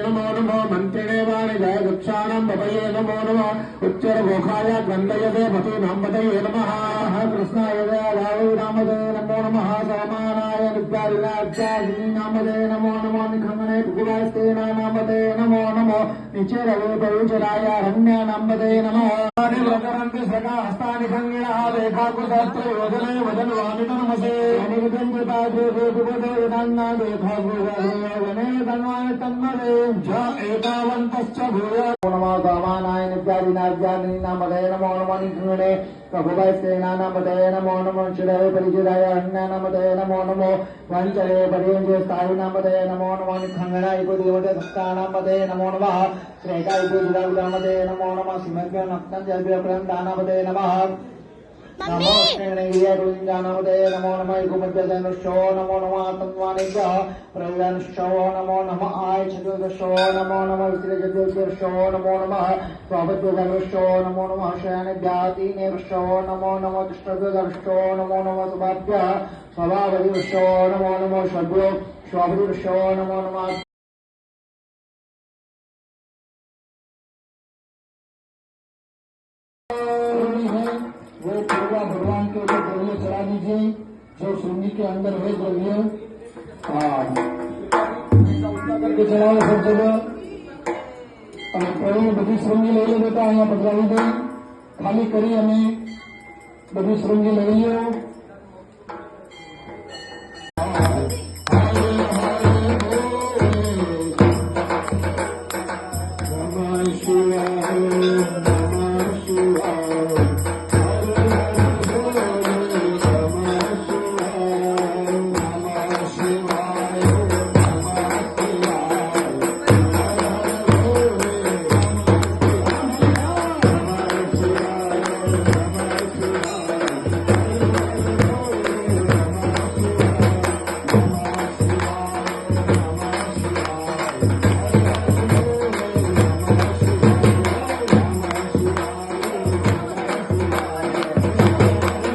नमो नमो मंत्रिणे जय गुक्षाणं भवये नमो नमः उच्चरमोखाय गन्धयते भतीनां पतये नमः कृष्णाय रावै नामदे नमो नमः सामानाय नित्यादिनाचार्य नामदे नमो नमो निखमने भुवास्तेना नामदे नमो नमो निचरवे पविचराय रम्या नामदे नमः व्रतरन्ति सदा हस्तानि खङ्गिणः देखाकुतत्र योजने वदनवामि नमसे अनिविदन्ति पादे देवपदे विदन्ना देखाकुतने तन्वाय तन्मदे ज एतावन्तश्च भूय नमो कामानाय नित्यादिनार्यानि नामदे नमो नमो निखमने प्रभुवैस्तेना नामदे नमो नमो चिरवे परिचिराय अन्या नामदे नमो नमो वञ्चरे पर्यञ्चे स्थायि नामदे नमो नमो निखङ्गणाय देवते सत्ता नामदे नमो नमः श्रेकाय नामदे नमो नमः सिमभ्यो नक्तञ्जभ्यो प्रन्दानामदे नमः नमो श्रेणीयरुञ्जानामदे नमो नमः युगमध्यधनुष्यो नमो नमः तन्वानिभ्यः प्रयानुष्यो नमो नमः आयचतुर्दशो नमो नमः विश्रेजतुर्दशो नमो नमः प्रभद्यधनुष्यो नमो नमः शयनेभ्यः तीनेभ्यो नमो नमः तिष्ठद्यधनुष्यो नमो नमः सुभाभ्यः स्वभावदिवशो नमो नमः षड्भ्यो स्वभृशो नमो नमः वो पूरा भगवान के ऊपर द्रव्य चढ़ा दीजिए जो शून्य के अंदर है द्रव्य करके चढ़ाओ सब जगह और प्रभु बड़ी श्रृंगी ले बेटा यहाँ पधरावी दे खाली करी हमें बड़ी श्रृंगी ले